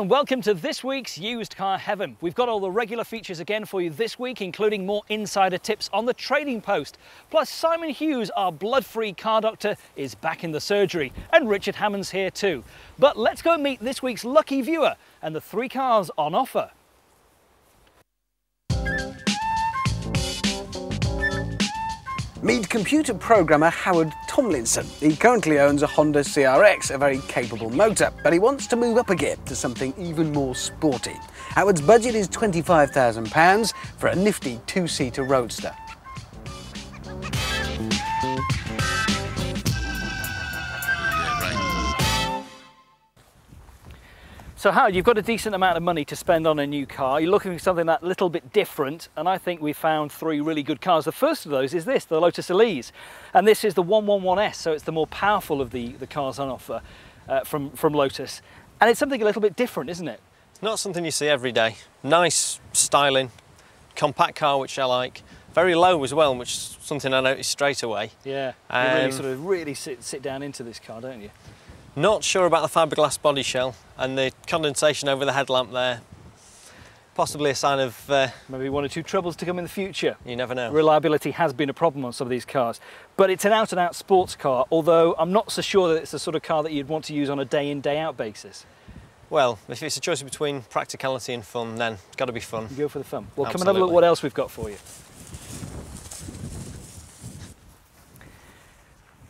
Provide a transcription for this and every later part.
and welcome to this week's Used Car Heaven. We've got all the regular features again for you this week, including more insider tips on the Trading Post. Plus, Simon Hughes, our blood-free car doctor, is back in the surgery, and Richard Hammond's here too. But let's go and meet this week's lucky viewer and the 3 cars on offer. Meet computer programmer Howard Tomlinson. He currently owns a Honda CRX, a very capable motor, but he wants to move up a gear to something even more sporty. Howard's budget is £25,000 for a nifty 2-seater Roadster. So Howard, you've got a decent amount of money to spend on a new car. You're looking for something that little bit different, and I think we found 3 really good cars. The first of those is this, the Lotus Elise, and this is the 111S, so it's the more powerful of the cars on offer from Lotus. And it's something a little bit different, isn't it? It's not something you see every day. Nice styling, compact car, which I like. Very low as well, which is something I noticed straight away. Yeah, you really sit down into this car, don't you? Not sure about the fiberglass body shell and the condensation over the headlamp there. Possibly a sign of... maybe 1 or 2 troubles to come in the future. You never know. Reliability has been a problem on some of these cars. But it's an out-and-out sports car, although I'm not so sure that it's the sort of car that you'd want to use on a day-in, day-out basis. Well, if it's a choice between practicality and fun, then it's got to be fun. You go for the fun. Well, Absolutely. come and have a look what else we've got for you.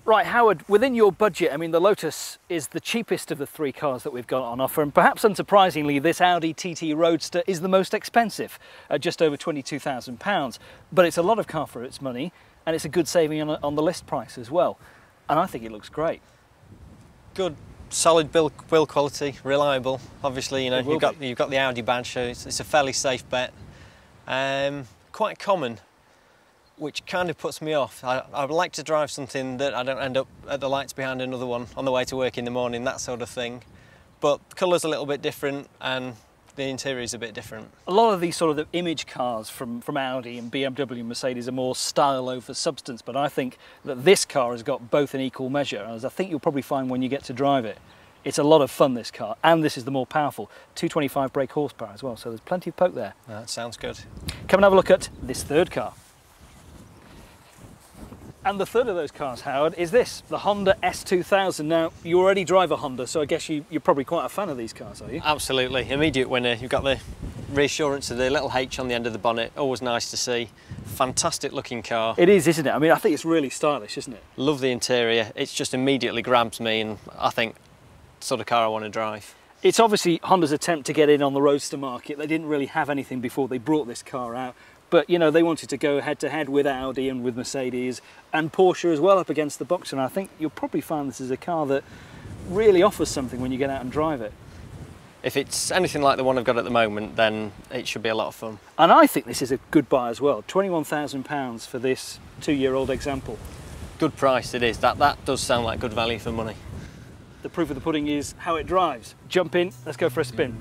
Right, Howard, within your budget, I mean, the Lotus is the cheapest of the 3 cars that we've got on offer, and perhaps unsurprisingly, this Audi TT Roadster is the most expensive, at just over £22,000. But it's a lot of car for its money, and it's a good saving on the list price as well. And I think it looks great. Good, solid build quality, reliable. Obviously, you know, you've got the Audi badge, so it's a fairly safe bet. Quite common, which kind of puts me off. I would like to drive something that I don't end up at the lights behind another one on the way to work in the morning, that sort of thing. But the colour's a little bit different and the interior is a bit different. A lot of these sort of image cars from Audi and BMW and Mercedes are more style over substance, but I think that this car has got both in equal measure, as I think you'll probably find when you get to drive it. It's a lot of fun, this car, and this is the more powerful. 225 brake horsepower as well, so there's plenty of poke there. That sounds good. Come and have a look at this 3rd car. And the 3rd of those cars, Howard, is this, the Honda S2000. Now, you already drive a Honda, so I guess you're probably quite a fan of these cars, are you? Absolutely, immediate winner. You've got the reassurance of the little H on the end of the bonnet, always nice to see. Fantastic looking car. It is, isn't it? I mean, I think it's really stylish, isn't it? Love the interior. It's just immediately grabs me, and I think it's the sort of car I want to drive. It's obviously Honda's attempt to get in on the Roadster market. They didn't really have anything before they brought this car out. But, you know, they wanted to go head-to-head with Audi and with Mercedes and Porsche as well up against the box. And I think you'll probably find this is a car that really offers something when you get out and drive it. If it's anything like the one I've got at the moment, then it should be a lot of fun. And I think this is a good buy as well. £21,000 for this 2-year-old example. Good price it is. That does sound like good value for money. The proof of the pudding is how it drives. Jump in, let's go for a spin.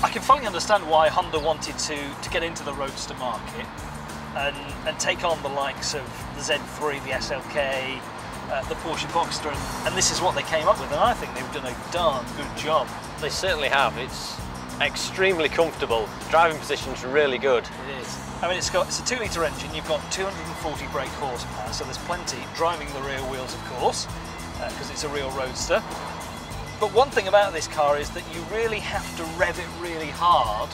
I can fully understand why Honda wanted to get into the Roadster market and take on the likes of the Z3, the SLK, the Porsche Boxster, and this is what they came up with, and I think they've done a darn good job. They certainly have. It's extremely comfortable. Driving position's really good. It is. I mean, it's a 2-litre engine, you've got 240 brake horsepower, so there's plenty driving the rear wheels, of course, because it's a real Roadster. But one thing about this car is that you really have to rev it really hard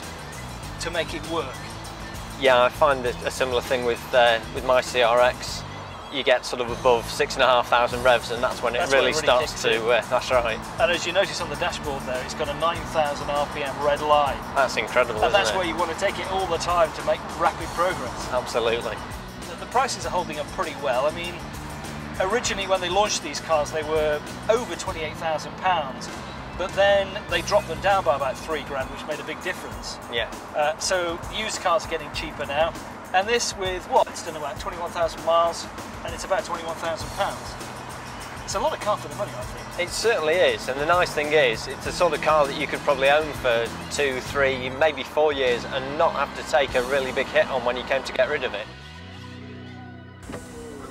to make it work. Yeah, I find a similar thing with my CRX. You get sort of above 6,500 revs, and that's when it really starts to, that's right. And as you notice on the dashboard there, it's got a 9,000 RPM red line. That's incredible, and that's where you want to take it all the time to make rapid progress. Absolutely. The prices are holding up pretty well. I mean, originally when they launched these cars, they were over £28,000, but then they dropped them down by about £3 grand, which made a big difference. Yeah. So used cars are getting cheaper now, and this with what? It's done about 21,000 miles, and it's about £21,000. It's a lot of car for the money, I think. It certainly is, and the nice thing is, it's the sort of car that you could probably own for 2, 3, maybe 4 years and not have to take a really big hit on when you came to get rid of it.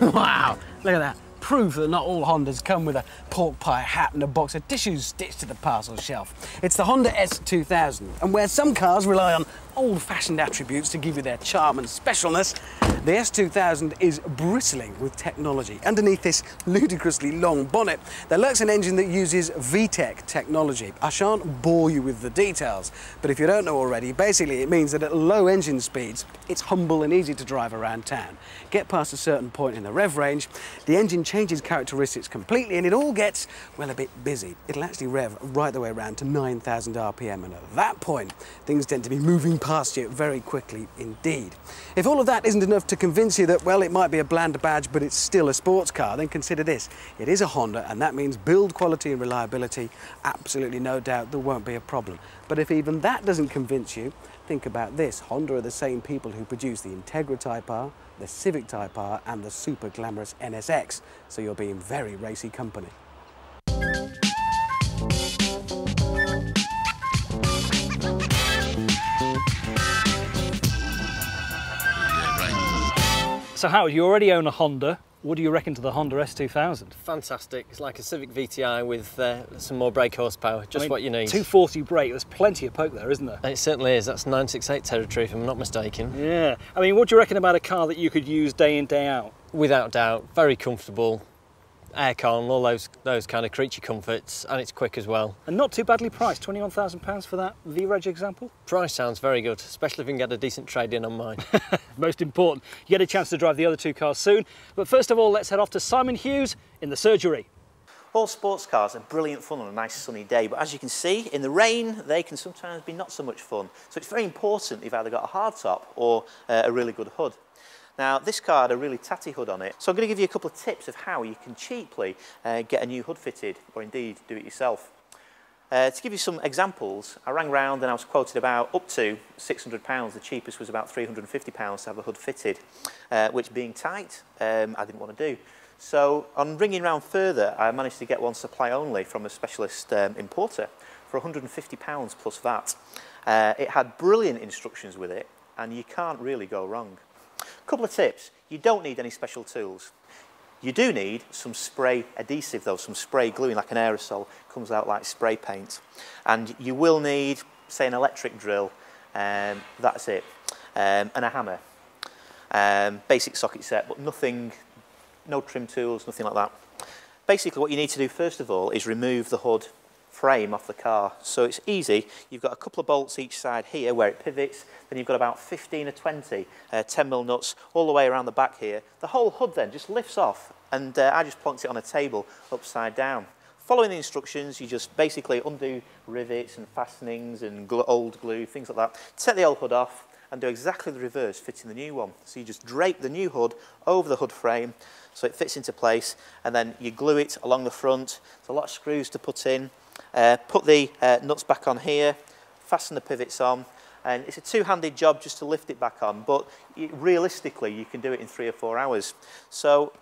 Wow, Look at that. Proof that not all Hondas come with a pork pie hat and a box of tissues stitched to the parcel shelf. It's the Honda S2000, and where some cars rely on old-fashioned attributes to give you their charm and specialness, the S2000 is bristling with technology. Underneath this ludicrously long bonnet, there lurks an engine that uses VTEC technology. I shan't bore you with the details, but if you don't know already, basically it means that at low engine speeds, it's humble and easy to drive around town. Get past a certain point in the rev range, the engine changes characteristics completely, and it all gets, well, a bit busy. It'll actually rev right the way around to 9,000 RPM, and at that point, things tend to be moving past you very quickly indeed. If all of that isn't enough to convince you that, well, it might be a bland badge, but it's still a sports car, then consider this. It is a Honda, and that means build quality and reliability, absolutely no doubt there won't be a problem. But if even that doesn't convince you, think about this. Honda are the same people who produce the Integra Type R, the Civic Type R, and the super glamorous NSX, so you'll be in very racy company. So Howard, you already own a Honda. What do you reckon to the Honda S2000? Fantastic. It's like a Civic VTI with some more brake horsepower, just what you need. 240 brake, there's plenty of poke there, isn't there? It certainly is. That's 968 territory, if I'm not mistaken. Yeah. I mean, what do you reckon about a car that you could use day in, day out? Without doubt, very comfortable. Aircon, all those kind of creature comforts, and it's quick as well. And not too badly priced, £21,000 for that V-Reg example? Price sounds very good, especially if we can get a decent trade-in on mine. Most important. You get a chance to drive the other two cars soon. But first of all, let's head off to Simon Hughes in the surgery. All sports cars are brilliant fun on a nice sunny day, but as you can see, in the rain, they can sometimes be not so much fun. So it's very important you've either got a hardtop or a really good hood. Now, this car had a really tatty hood on it, so I'm going to give you a couple of tips of how you can cheaply get a new hood fitted, or indeed do it yourself. To give you some examples, I rang round and I was quoted about up to £600. The cheapest was about £350 to have a hood fitted, which being tight, I didn't want to do. So on ringing round further, I managed to get one supply only from a specialist importer for £150 plus VAT. It had brilliant instructions with it, and you can't really go wrong. Couple of tips. You don't need any special tools. You do need some spray adhesive though, some spray gluing like an aerosol, comes out like spray paint. And you will need, say, an electric drill, that's it, and a hammer. Basic socket set, but nothing, no trim tools, nothing like that. Basically what you need to do first of all is remove the hood frame off the car. So it's easy. You've got a couple of bolts each side here where it pivots, then you've got about 15 or 20 10mm nuts all the way around the back here. The whole hood then just lifts off, and I just plonked it on a table upside down. Following the instructions, you just basically undo rivets and fastenings and old glue, things like that. Take the old hood off and do exactly the reverse, fitting the new one. So you just drape the new hood over the hood frame so it fits into place, and then you glue it along the front. There's a lot of screws to put in. Put the nuts back on here, fasten the pivots on, and it's a two-handed job just to lift it back on, but realistically you can do it in 3 or 4 hours. So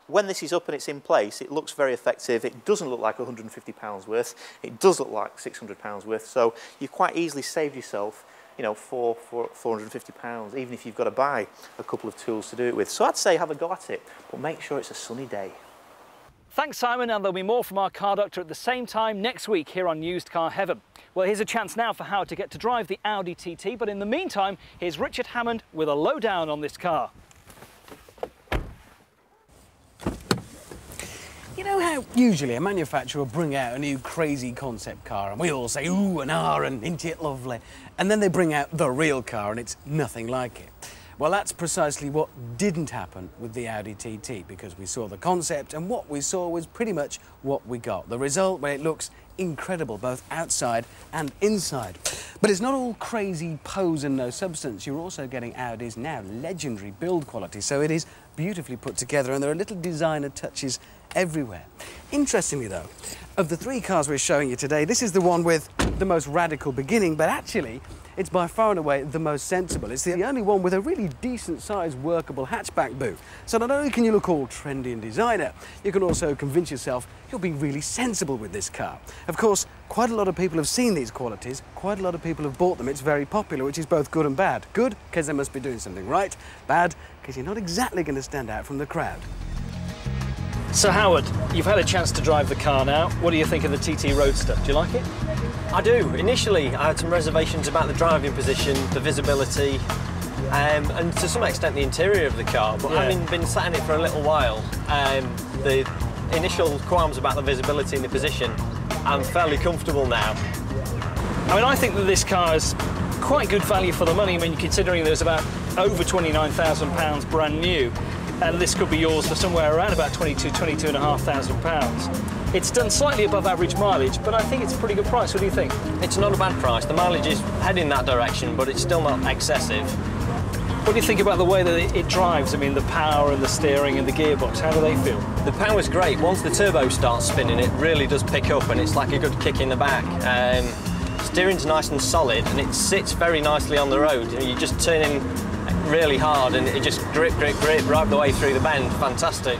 when this is up and it's in place, it looks very effective. It doesn't look like £150 worth, it does look like £600 worth, so you quite easily saved yourself, you know, £450, even if you've got to buy a couple of tools to do it with. So I'd say have a go at it, but make sure it's a sunny day. Thanks, Simon, and there'll be more from our car doctor at the same time next week here on Used Car Heaven. Well, here's a chance now for Howard to get to drive the Audi TT, but in the meantime, here's Richard Hammond with a lowdown on this car. You know how usually a manufacturer will bring out a new crazy concept car and we all say, ooh, an R and ain't it lovely? And then they bring out the real car and it's nothing like it. Well, that's precisely what didn't happen with the Audi TT, because we saw the concept and what we saw was pretty much what we got. The result, well, it looks incredible both outside and inside. But it's not all crazy pose and no substance. You're also getting Audi's now legendary build quality, so it is beautifully put together and there are little designer touches everywhere. Interestingly though, of the 3 cars we're showing you today, this is the one with the most radical beginning, but actually it's by far and away the most sensible. It's the only one with a really decent sized workable hatchback boot. So not only can you look all trendy and designer, you can also convince yourself you'll be really sensible with this car. Of course, quite a lot of people have seen these qualities, quite a lot of people have bought them. It's very popular, which is both good and bad. Good, because they must be doing something right. Bad, because you're not exactly going to stand out from the crowd. So Howard, you've had a chance to drive the car now. What do you think of the TT Roadster? Do you like it? I do. Initially, I had some reservations about the driving position, the visibility, and to some extent the interior of the car. But having been sat in it for a little while, the initial qualms about the visibility and the position, I'm fairly comfortable now. I mean, I think that this car is quite good value for the money. I mean, considering there's about over £29,000 brand new, and this could be yours for somewhere around about £22,500. It's done slightly above average mileage, but I think it's a pretty good price. What do you think? It's not a bad price. The mileage is heading that direction, but it's still not excessive. What do you think about the way that it drives? I mean, the power and the steering and the gearbox, how do they feel? The power's great. Once the turbo starts spinning, it really does pick up, and it's like a good kick in the back. Steering's nice and solid, and it sits very nicely on the road. You just turn in really hard, and it just grip, grip, grip right the way through the bend. Fantastic.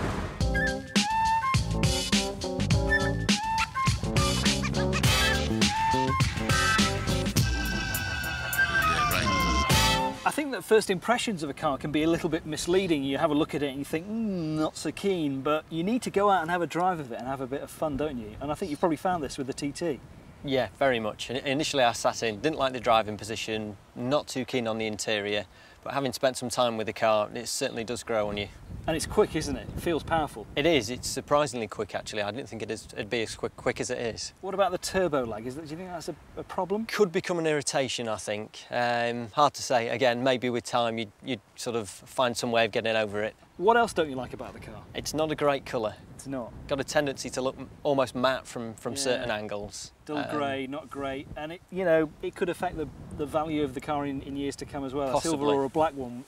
I think that first impressions of a car can be a little bit misleading. You have a look at it and you think, not so keen, but you need to go out and have a drive of it and have a bit of fun, don't you? And I think you've probably found this with the TT. Yeah, very much. Initially I sat in, didn't like the driving position, not too keen on the interior, but having spent some time with the car, it certainly does grow on you. And it's quick, isn't it? It feels powerful. It is. It's surprisingly quick, actually. I didn't think it'd be as quick as it is. What about the turbo lag? Do you think that's a problem? Could become an irritation, I think. Hard to say. Again, maybe with time you'd sort of find some way of getting over it. What else don't you like about the car? It's not a great colour. It's not? Got a tendency to look almost matte from certain angles. Dull grey, not great. And it, you know, it could affect the value of the car in years to come as well. Possibly. A silver or a black one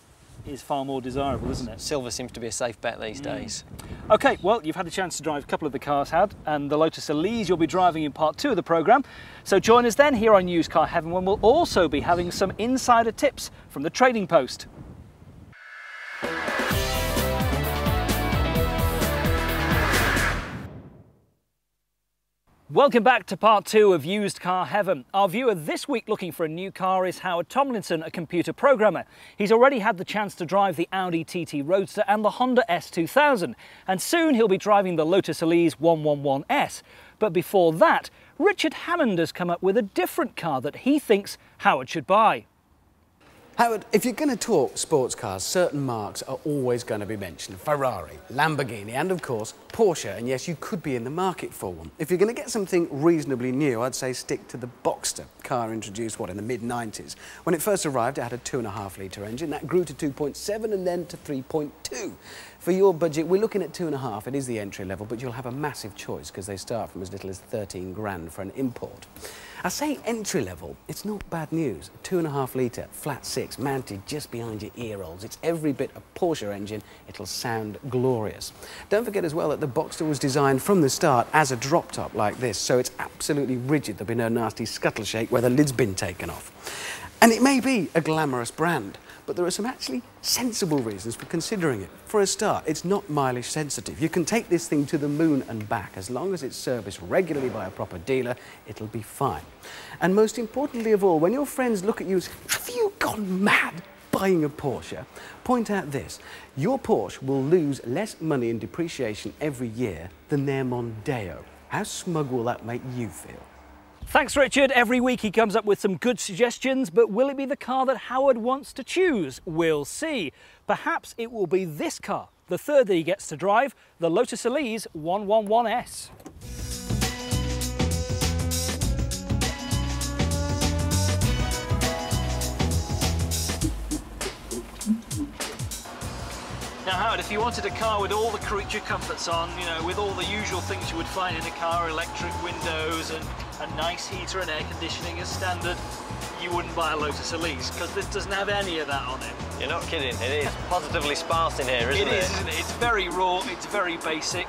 is far more desirable, isn't it? Silver seems to be a safe bet these days. OK, well, you've had a chance to drive a couple of the cars, Had, and the Lotus Elise you'll be driving in part 2 of the programme. So join us then here on Used Car Heaven, when we'll also be having some insider tips from the Trading Post. Welcome back to part 2 of Used Car Heaven. Our viewer this week looking for a new car is Howard Tomlinson, a computer programmer. He's already had the chance to drive the Audi TT Roadster and the Honda S2000, and soon he'll be driving the Lotus Elise 111S. But before that, Richard Hammond has come up with a different car that he thinks Howard should buy. Howard, if you're going to talk sports cars, certain marques are always going to be mentioned. Ferrari, Lamborghini and, of course, Porsche. And yes, you could be in the market for one. If you're going to get something reasonably new, I'd say stick to the Boxster, car introduced, in the mid-90s. When it first arrived, it had a 2.5-litre engine. That grew to 2.7 and then to 3.2. For your budget, we're looking at 2.5. It is the entry level, but you'll have a massive choice because they start from as little as 13 grand for an import. I say entry level, it's not bad news. 2.5-litre, flat 6, mounted just behind your ear holes. It's every bit a Porsche engine. It'll sound glorious. Don't forget as well that the Boxster was designed from the start as a drop top like this, so it's absolutely rigid. There'll be no nasty scuttle shake where the lid's been taken off. And it may be a glamorous brand, but there are some actually sensible reasons for considering it. For a start, it's not mileage sensitive. You can take this thing to the moon and back. As long as it's serviced regularly by a proper dealer, it'll be fine. And most importantly of all, when your friends look at you and say, "Have you gone mad buying a Porsche?" point out this: your Porsche will lose less money in depreciation every year than their Mondeo. How smug will that make you feel? Thanks, Richard. Every week he comes up with some good suggestions, but will it be the car that Howard wants to choose? We'll see. Perhaps it will be this car, the third that he gets to drive, the Lotus Elise 111S. Now, Howard, if you wanted a car with all the creature comforts on, you know, with all the usual things you would find in a car, electric windows and a nice heater and air conditioning as standard, you wouldn't buy a Lotus Elise, because this doesn't have any of that on it. You're not kidding. It is positively sparse in here, isn't it? It is, isn't it? It's very raw, it's very basic,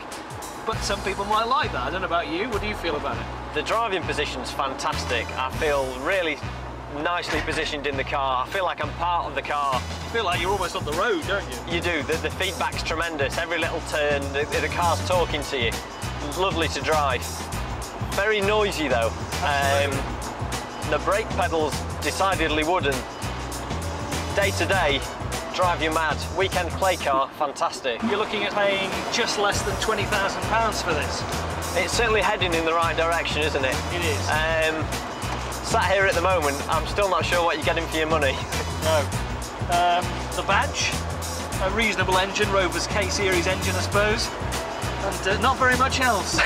but some people might like that. I don't know about you. What do you feel about it? The driving position's fantastic. I feel really nicely positioned in the car. I feel like I'm part of the car. You feel like you're almost on the road, don't you? You do. The feedback's tremendous. Every little turn, the car's talking to you. It's lovely to drive. Very noisy though. The brake pedal's decidedly wooden. Day to day, drive you mad. Weekend play car, fantastic. You're looking at paying just less than £20,000 for this. It's certainly heading in the right direction, isn't it? It is. Sat here at the moment, I'm still not sure what you're getting for your money. No. The badge, a reasonable engine, Rover's K-Series engine, I suppose, and not very much else.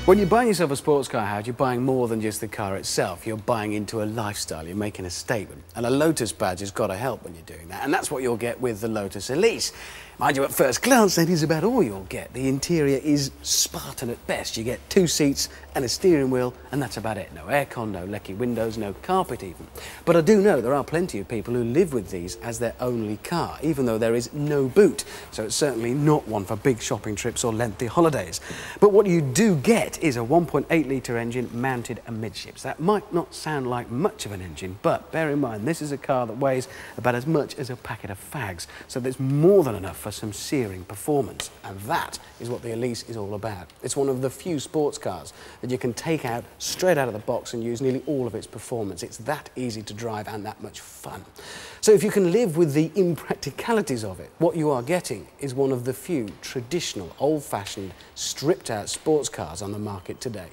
When you're buying yourself a sports car, Howard, you're buying more than just the car itself. You're buying into a lifestyle, you're making a statement. And a Lotus badge has got to help when you're doing that. And that's what you'll get with the Lotus Elise. Mind you, at first glance, that is about all you'll get. The interior is Spartan at best. You get 2 seats and a steering wheel, and that's about it. No aircon, no lecky windows, no carpet even. But I do know there are plenty of people who live with these as their only car, even though there is no boot. So it's certainly not one for big shopping trips or lengthy holidays. But what you do get is a 1.8-litre engine mounted amidships. That might not sound like much of an engine, but bear in mind, this is a car that weighs about as much as a packet of fags. So there's more than enough for some searing performance, and that is what the Elise is all about. It's one of the few sports cars that you can take out straight out of the box and use nearly all of its performance. It's that easy to drive and that much fun. So if you can live with the impracticalities of it, what you are getting is one of the few traditional, old-fashioned, stripped-out sports cars on the market today.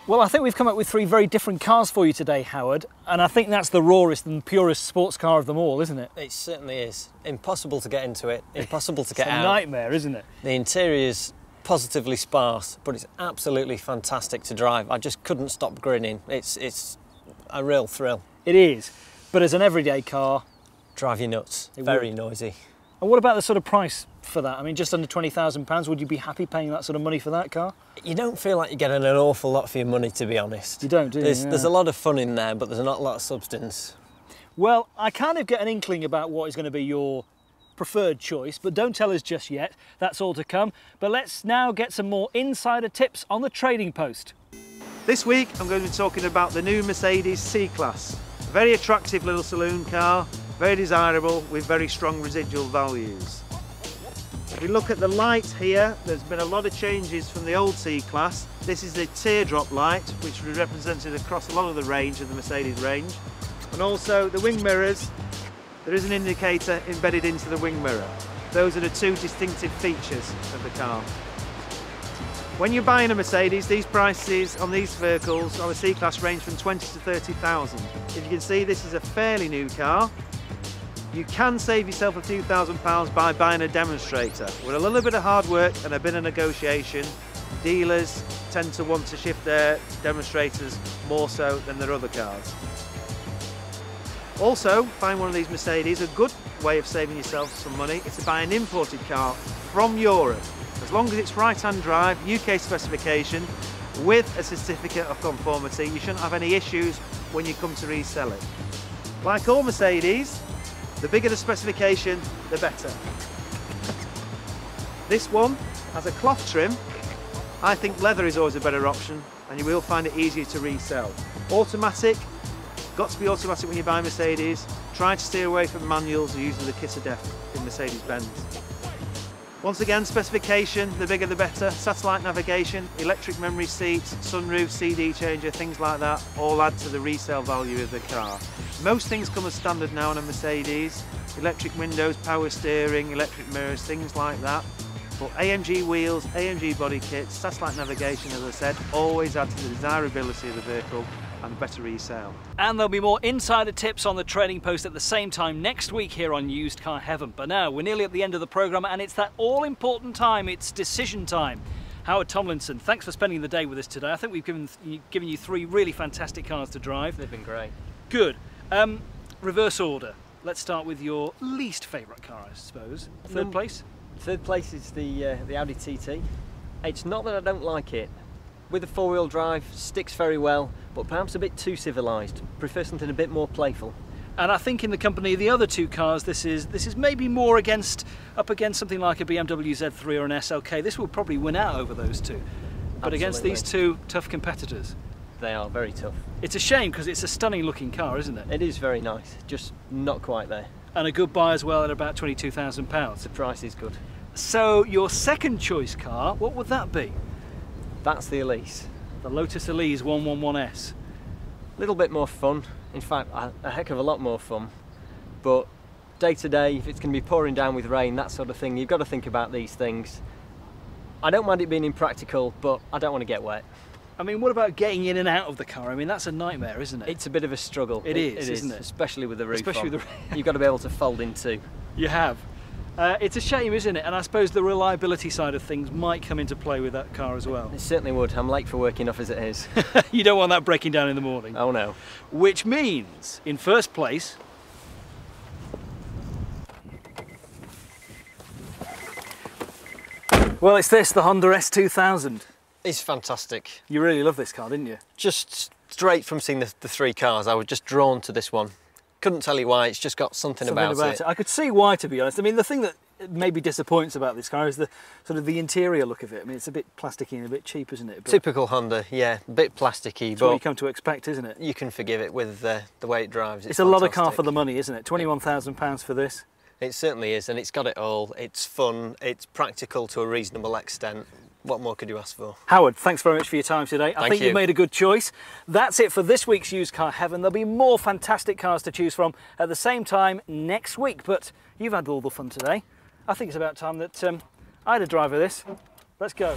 Well, I think we've come up with 3 very different cars for you today, Howard, and I think that's the rawest and purest sports car of them all, isn't it? It certainly is. Impossible to get into it, impossible to get out. It's a nightmare, isn't it? The interior's positively sparse, but it's absolutely fantastic to drive. I just couldn't stop grinning. It's a real thrill. It is, but as an everyday car... Drive you nuts. Very noisy. And what about the sort of price for that? I mean, just under £20,000, would you be happy paying that sort of money for that car? You don't feel like you're getting an awful lot for your money, to be honest. You don't, do you? There's a lot of fun in there, but there's not a lot of substance. Well, I kind of get an inkling about what is going to be your preferred choice, but don't tell us just yet. That's all to come. But let's now get some more insider tips on the trading post. This week, I'm going to be talking about the new Mercedes C-Class. A very attractive little saloon car, very desirable with very strong residual values. If we look at the light here, there's been a lot of changes from the old C-Class. This is the teardrop light, which was represented across a lot of the range of the Mercedes range. And also the wing mirrors, there is an indicator embedded into the wing mirror. Those are the 2 distinctive features of the car. When you're buying a Mercedes, these prices on these vehicles on the C-Class range from 20 to 30,000. If you can see, this is a fairly new car. You can save yourself a few £1,000s by buying a demonstrator. With a little bit of hard work and a bit of negotiation, dealers tend to want to shift their demonstrators more so than their other cars. Also, buying one of these Mercedes, a good way of saving yourself some money is to buy an imported car from Europe. As long as it's right-hand drive, UK specification, with a certificate of conformity, you shouldn't have any issues when you come to resell it. Like all Mercedes, the bigger the specification, the better. This one has a cloth trim. I think leather is always a better option, and you will find it easier to resell. Automatic, got to be automatic when you buy Mercedes. Try to steer away from manuals or using the kiss of death in Mercedes-Benz. Once again, specification, the bigger the better. Satellite navigation, electric memory seats, sunroof, CD changer, things like that, all add to the resale value of the car. Most things come as standard now on a Mercedes. Electric windows, power steering, electric mirrors, things like that. But AMG wheels, AMG body kits, satellite navigation, as I said, always add to the desirability of the vehicle and better resale. And there'll be more insider tips on the trading post at the same time next week here on Used Car Heaven. But now we're nearly at the end of the programme, and it's that all-important time, it's decision time. Howard Tomlinson, thanks for spending the day with us today. I think we've given you 3 really fantastic cars to drive. They've been great. Good. Reverse order. Let's start with your least favourite car, I suppose. Third place? Third place is the Audi TT. It's not that I don't like it. With the 4-wheel drive, sticks very well, but perhaps a bit too civilised. Prefer something a bit more playful. And I think in the company of the other 2 cars, this is maybe more up against something like a BMW Z3 or an SLK. This will probably win out over those 2. But against these 2 tough competitors. They are very tough. It's a shame because it's a stunning looking car, isn't it? It is very nice, just not quite there. And a good buy as well at about £22,000. The price is good. So your second choice car, what would that be? That's the Elise. The Lotus Elise 111S. A little bit more fun, in fact a heck of a lot more fun, but day to day, if it's going to be pouring down with rain, that sort of thing, you've got to think about these things. I don't mind it being impractical, but I don't want to get wet. I mean, what about getting in and out of the car? I mean, that's a nightmare, isn't it? It's a bit of a struggle. It is, isn't it? Especially with the roof Especially on. with the You've got to be able to fold in two. You have. It's a shame, isn't it? And I suppose the reliability side of things might come into play with that car as well. It certainly would. I'm late for work enough as it is. You don't want that breaking down in the morning. Oh no. Which means, in first place, well, it's this, the Honda S2000. It's fantastic. You really love this car, didn't you? Just straight from seeing the three cars, I was just drawn to this one. Couldn't tell you why, it's just got something about it. I could see why, to be honest. I mean, the thing that maybe disappoints about this car is the sort of the interior look of it. I mean, it's a bit plasticky and a bit cheap, isn't it? But typical Honda, yeah, a bit plasticky, it's but what you come to expect, isn't it? you can forgive it with the way it drives. It's a lot of car for the money, isn't it? £21,000 for this. It certainly is, and it's got it all. It's fun, it's practical to a reasonable extent. What more could you ask for? Howard, thanks very much for your time today. I think you. you've made a good choice. That's it for this week's Used Car Heaven. There'll be more fantastic cars to choose from at the same time next week, but you've had all the fun today. I think it's about time that I had a drive of this. Let's go.